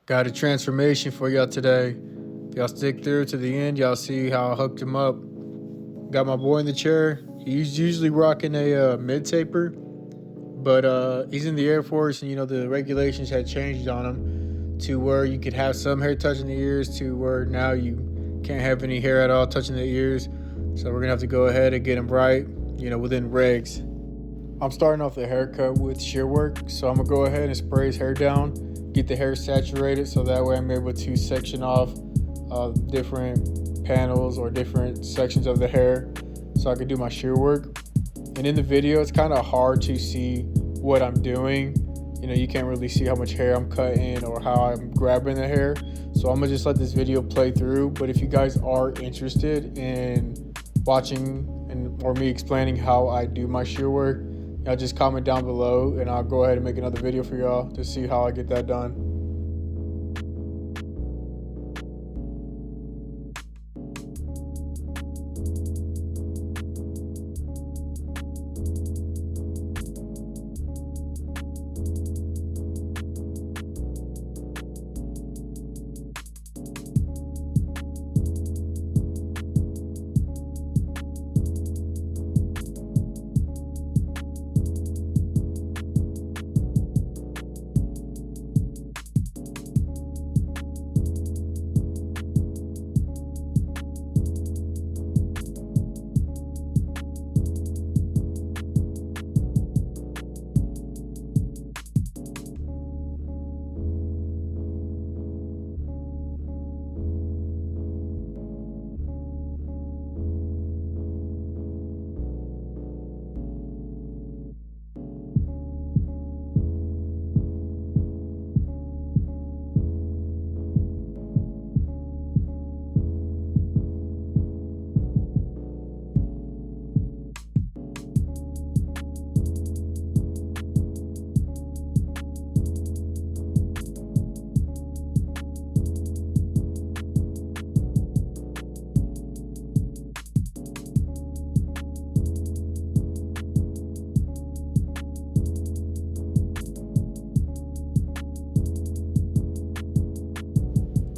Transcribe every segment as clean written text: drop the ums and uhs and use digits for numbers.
Got a transformation for y'all today. If y'all stick through to the end, y'all see how I hooked him up. Got my boy in the chair. He's usually rocking a mid-taper, but he's in the Air Force, and the regulations had changed on him to where you could have some hair touching the ears to where now you can't have any hair at all touching the ears. So we're gonna have to go ahead and get him right, within regs. I'm starting off the haircut with shear work, so I'm gonna go ahead and spray his hair down, get the hair saturated, so that way I'm able to section off different panels or different sections of the hair so I can do my shear work. And in the video, it's kind of hard to see what I'm doing. You can't really see how much hair I'm cutting or how I'm grabbing the hair. So I'm gonna just let this video play through. But if you guys are interested in watching or me explaining how I do my shear work, y'all just comment down below and I'll go ahead and make another video for y'all to see how I get that done.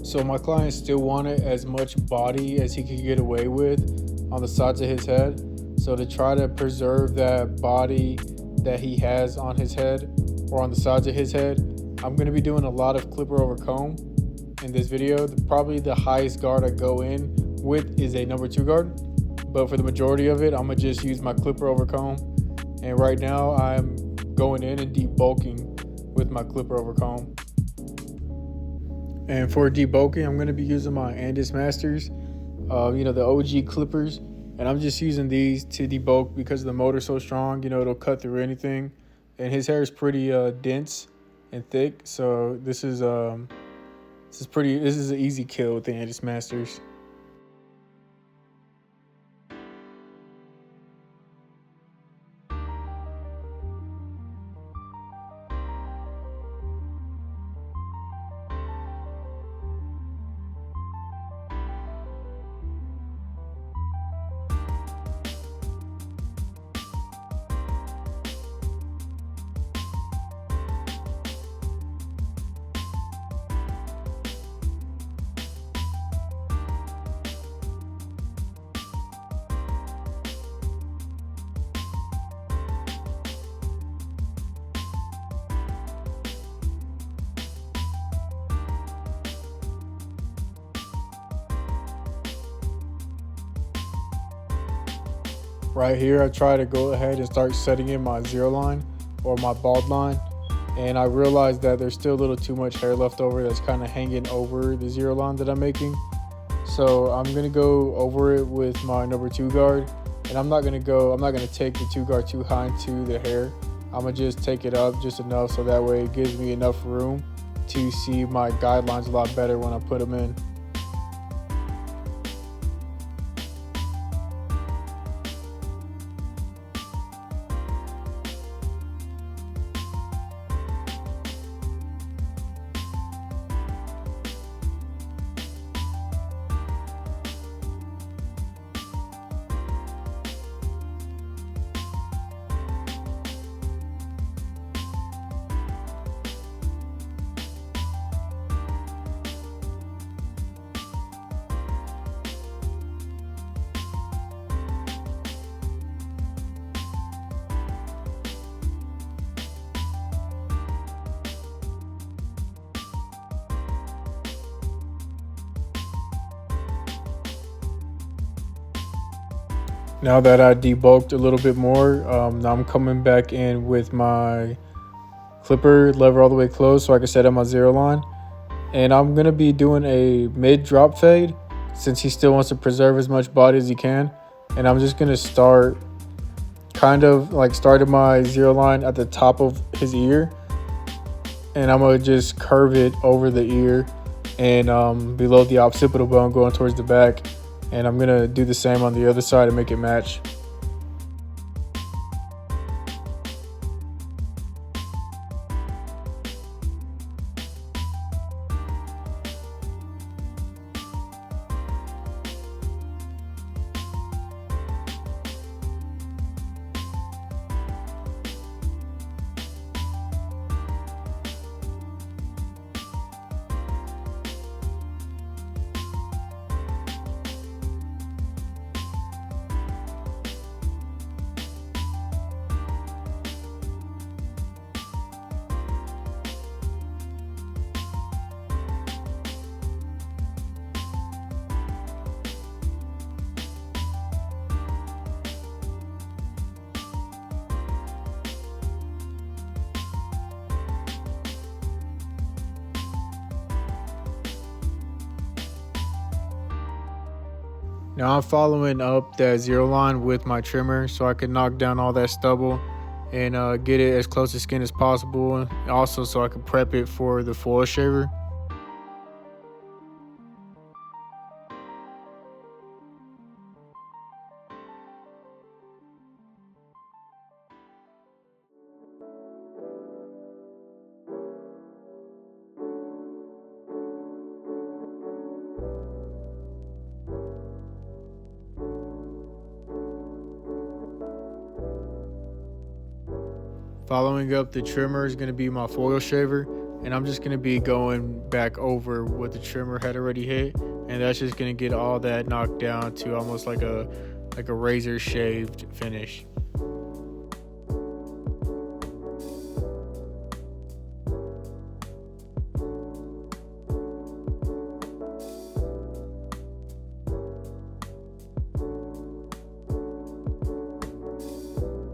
So my client still wanted as much body as he could get away with on the sides of his head. So to try to preserve that body that he has on his head or on the sides of his head, I'm going to be doing a lot of clipper over comb in this video. Probably the highest guard I go in with is a number 2 guard. But for the majority of it, I'm going to just use my clipper over comb. And right now I'm going in and debulking with my clipper over comb. And for debulking, I'm going to be using my Andis Masters, the OG clippers. And I'm just using these to debulk because the motor's so strong, it'll cut through anything. And his hair is pretty dense and thick. So this is an easy kill with the Andis Masters. Right here, I try to go ahead and start setting in my zero line or my bald line. And I realized that there's still a little too much hair left over that's kind of hanging over the zero line that I'm making. So I'm gonna go over it with my number 2 guard. And I'm not gonna take the 2 guard too high into the hair. I'm gonna just take it up just enough so that way it gives me enough room to see my guidelines a lot better when I put them in. Now that I debulked a little bit more, now I'm coming back in with my clipper lever all the way closed so I can set up my zero line. And I'm going to be doing a mid drop fade since he still wants to preserve as much body as he can. And I'm just going to start kind of like starting my zero line at the top of his ear. And I'm going to just curve it over the ear and below the occipital bone going towards the back. And I'm going to do the same on the other side and make it match. Now I'm following up that zero line with my trimmer so I can knock down all that stubble and get it as close to skin as possible. Also so I can prep it for the foil shaver. Following up the trimmer is going to be my foil shaver, and I'm just going to be going back over what the trimmer had already hit, and that's just going to get all that knocked down to almost like a razor shaved finish.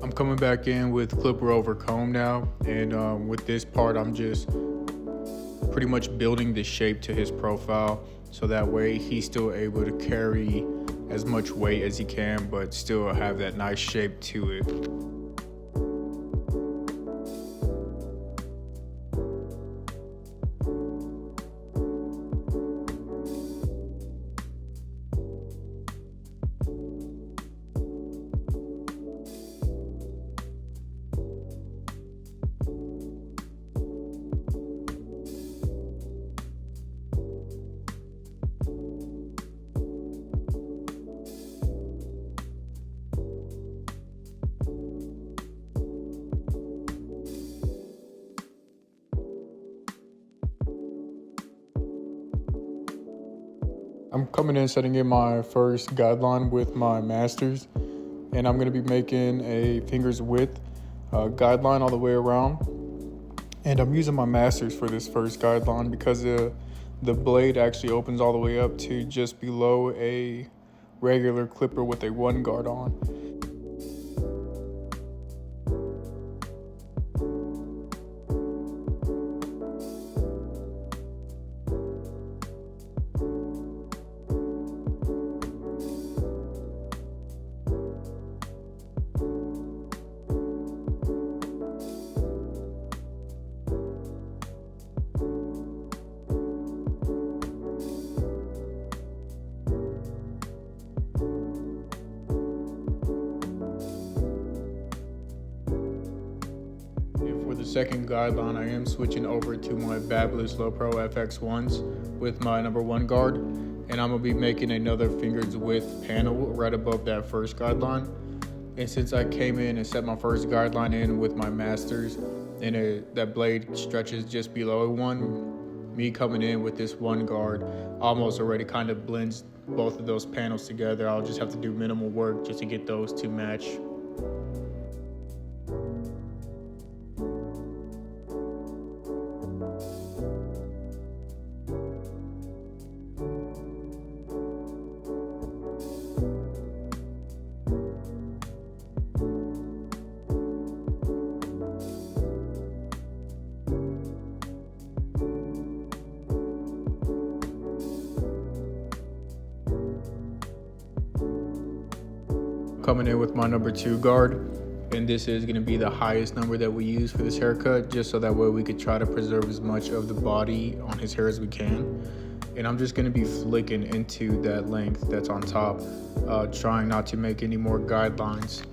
I'm coming back in with clipper over comb now, and with this part I'm just pretty much building the shape to his profile so that way he's still able to carry as much weight as he can but still have that nice shape to it. I'm coming in setting in my first guideline with my Masters, and I'm going to be making a fingers width guideline all the way around. And I'm using my Masters for this first guideline because the blade actually opens all the way up to just below a regular clipper with a one guard on. Second guideline, I am switching over to my Babyliss LoPro FXones with my number one guard, and I'm gonna be making another fingers width panel right above that first guideline. And since I came in and set my first guideline in with my Masters and that blade stretches just below one, me coming in with this one guard almost already kind of blends both of those panels together. I'll just have to do minimal work just to get those to match. coming in with my number 2 guard, and this is going to be the highest number that we use for this haircut, just so that way we could try to preserve as much of the body on his hair as we can. And I'm just going to be flicking into that length that's on top, trying not to make any more guidelines.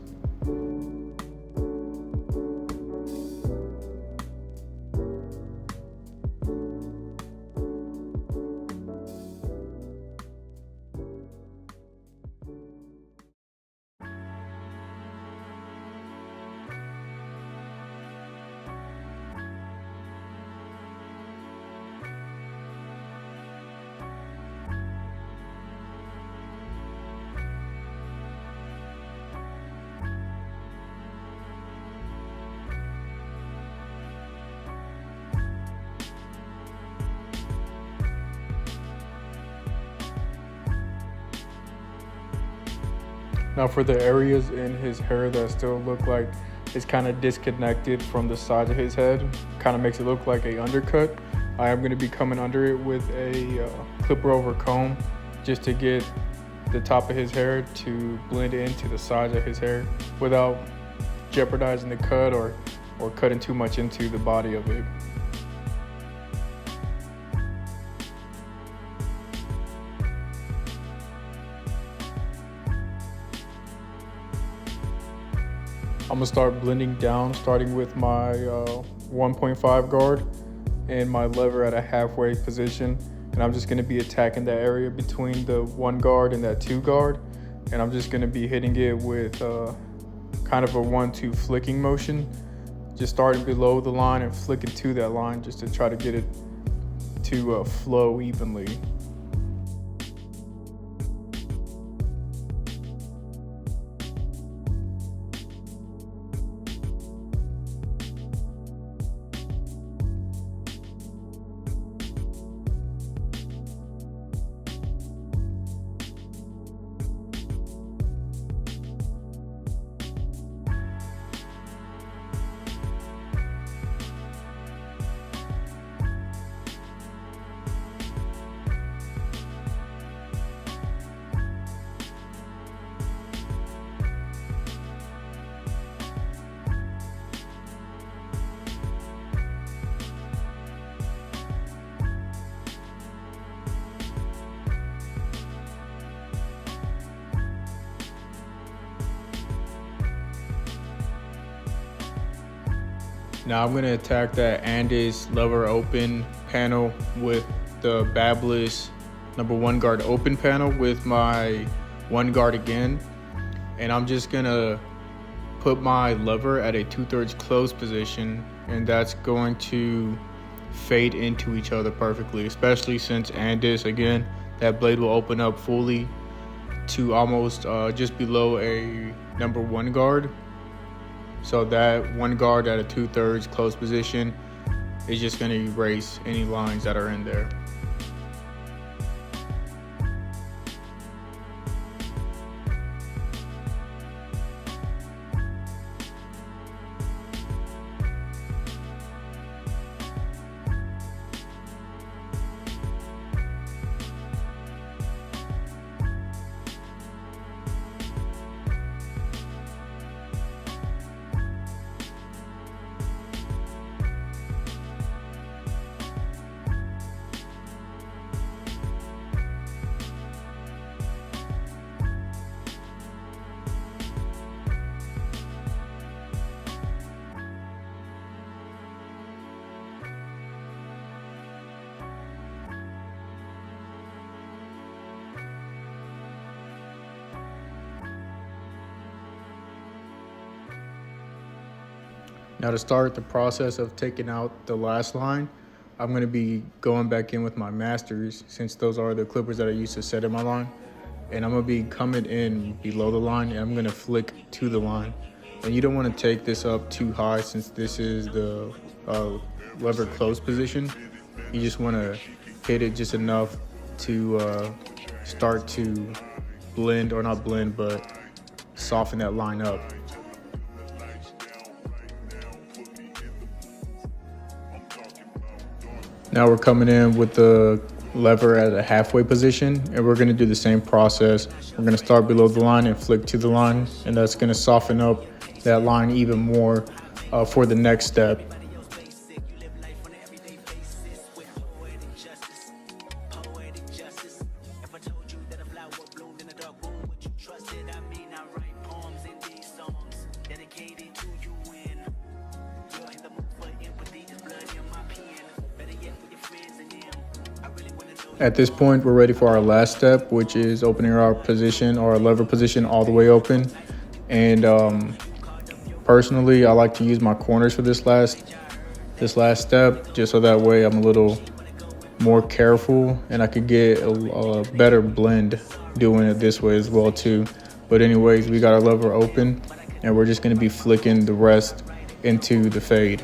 Now for the areas in his hair that still look like it's kind of disconnected from the sides of his head, kind of makes it look like a undercut, I am going to be coming under it with a clipper over comb just to get the top of his hair to blend into the sides of his hair without jeopardizing the cut or cutting too much into the body of it. I'm gonna start blending down, starting with my 1.5 guard and my lever at a halfway position. And I'm just gonna be attacking that area between the 1 guard and that 2 guard. And I'm just gonna be hitting it with kind of a 1-2 flicking motion, just starting below the line and flicking to that line just to try to get it to flow evenly. Now I'm gonna attack that Andis lever open panel with the Babyliss number 1 guard open panel with my 1 guard again. And I'm just gonna put my lever at a 2/3 closed position, and that's going to fade into each other perfectly, especially since Andis, again, that blade will open up fully to almost just below a number 1 guard. So that 1 guard at a 2/3 closed position is just going to erase any lines that are in there. Now to start the process of taking out the last line, I'm going to be going back in with my Masters, since those are the clippers that I used to set in my line. And I'm going to be coming in below the line, and I'm going to flick to the line. And you don't want to take this up too high, since this is the lever close position. You just want to hit it just enough to start to blend, or not blend, but soften that line up. Now we're coming in with the lever at a halfway position, and we're going to do the same process. We're going to start below the line and flick to the line, and that's going to soften up that line even more for the next step. At this point, we're ready for our last step, which is opening our position or our lever position all the way open. And personally, I like to use my corners for this last step, just so that way I'm a little more careful and I could get a better blend doing it this way as well too. But anyways, we got our lever open and we're just going to be flicking the rest into the fade.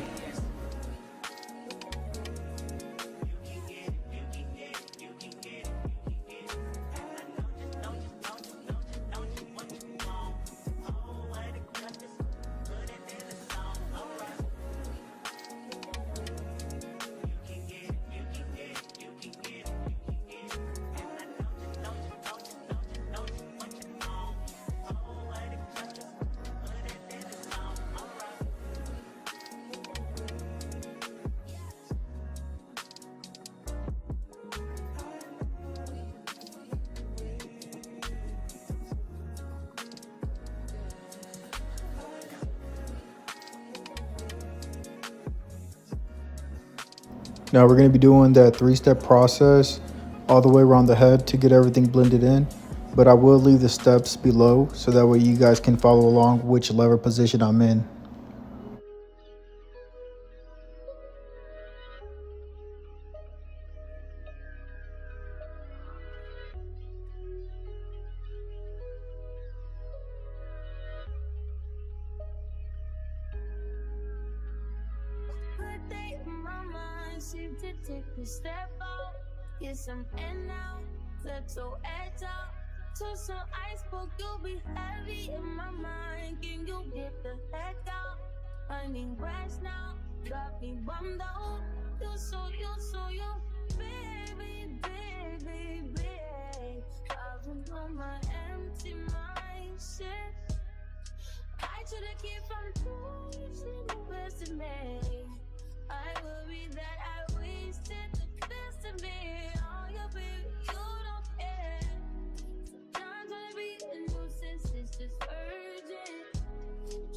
Now we're going to be doing that 3-step process all the way around the head to get everything blended in, but I will leave the steps below so that way you guys can follow along which lever position I'm in. Seem to take a step out, get some in now, let your edge out. To some iceberg, you'll be heavy in my mind. Can you get the heck out? I need rest now, got me bummed out. You baby, baby, baby. I've been on my empty mindset. I should've kept from losing the best of me. I worry that I wasted the best of me. Oh, yeah, baby, you don't care. Sometimes wanna be a nuisance, it's just urgent.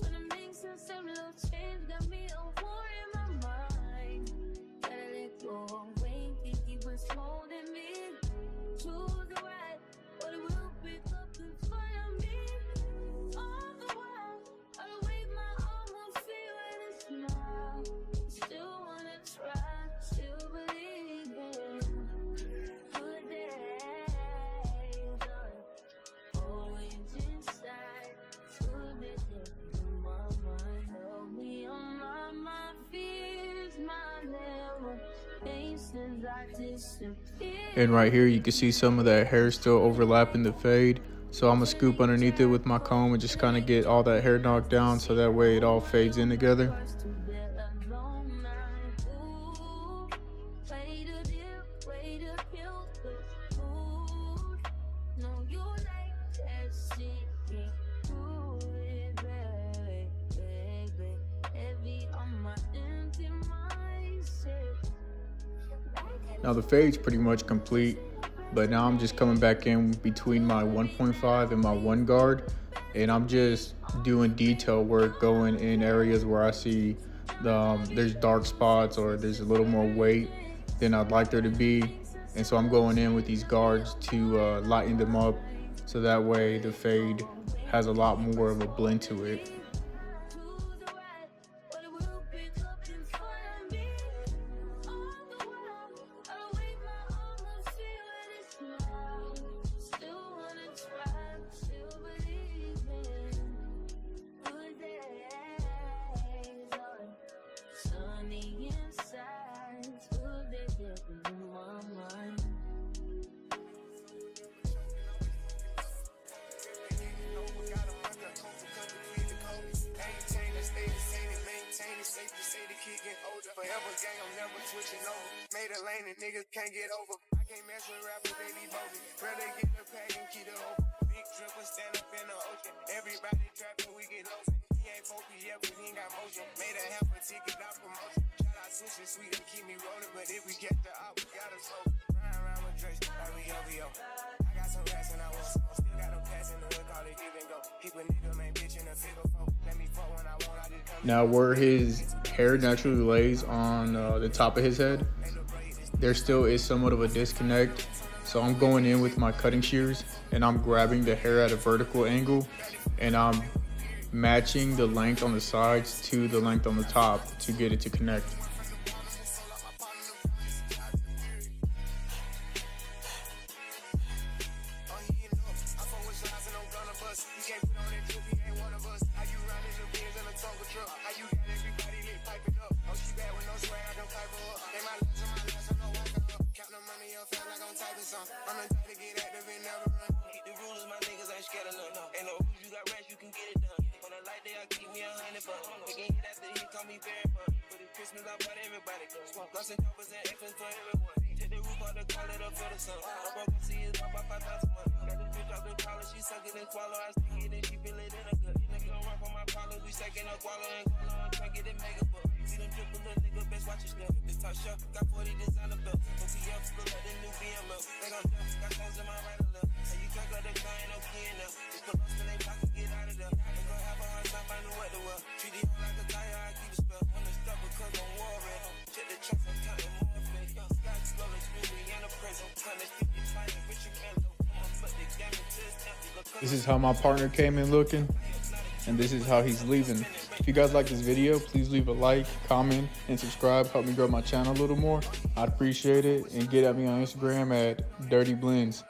Tryna make sense of little change, got me a war in my mind. Gotta let go of weight, think he was holding me. Choose the right, but it will pick up in front of me. All the while, I wait my almost feel it is now. Still wanna try, still believe in good days are always inside. Good days in my mind, help me on my fears, my limitations, I disappear. And right here you can see some of that hair still overlapping the fade. So I'm gonna scoop underneath it with my comb and just kind of get all that hair knocked down so that way it all fades in together. Now the fade's pretty much complete, but now I'm just coming back in between my 1.5 and my 1 guard, and I'm just doing detail work, going in areas where I see there's dark spots or there's a little more weight than I'd like there to be. And so I'm going in with these guards to lighten them up so that way the fade has a lot more of a blend to it. Forever gang, I'm never switching over. Made a lane and niggas can't get over. can't mess with rappers, they be bogus. Rather get the pack and keep it open. Big dripper stand up in the ocean. Everybody trapping, we get lost. He ain't focused yet, but he ain't got motion. Made a half a ticket, not promotion. Shout out Switch and Sweet and keep me rolling. But if we get the op, we gotta slow. Ride around with Drake, like we OVO. I got some rats and I want some. Still got a pass in the hood, call it give and go. Keep a nigga, man, bitch in the figure four. Let me fuck when I want, I just come. Now, where his hair naturally lays on the top of his head, there still is somewhat of a disconnect. So I'm going in with my cutting shears and I'm grabbing the hair at a vertical angle and I'm matching the length on the sides to the length on the top to get it to connect. I'm the type to get active and never run. Keep the rules, my niggas ain't scared of none. Ain't no rules, you got rats, you can get it done. On a light day, I keep me 100 bucks. We can hit after he call me very fun. For the Christmas, I brought everybody. Lost and choppers and F's for everyone. Take the roof out the call it up for the sun. I'm broke, see it's about 5,000 months. Got this bitch off the collar, she suck it and swallow. I stick it and she feel it in a gut. Nigga don't run from my collar, we stacking up wallow and gualo and try get it mega buck. See them drip, little nigga, best watch your step. This top shelf, got 40 designer belt. OTF, look like the new BMW. They gon' jump, got clothes in my right or left. And you can't go to car, ain't no key in there. Just put us in they pocket, get out of there. They gon' have a hard time finding what to wear. Treat it like a tire, I keep a spell. On the stuff because I'm worried. Check the tracks, I'm counting more fake. Got scroll, it's moving in the prison. 150 fighting, Richard Mello. This is how my partner came in looking, and this is how he's leaving. If you guys like this video, please leave a like, comment, and subscribe. Help me grow my channel a little more. I'd appreciate it. And get at me on Instagram at Dirty Blends.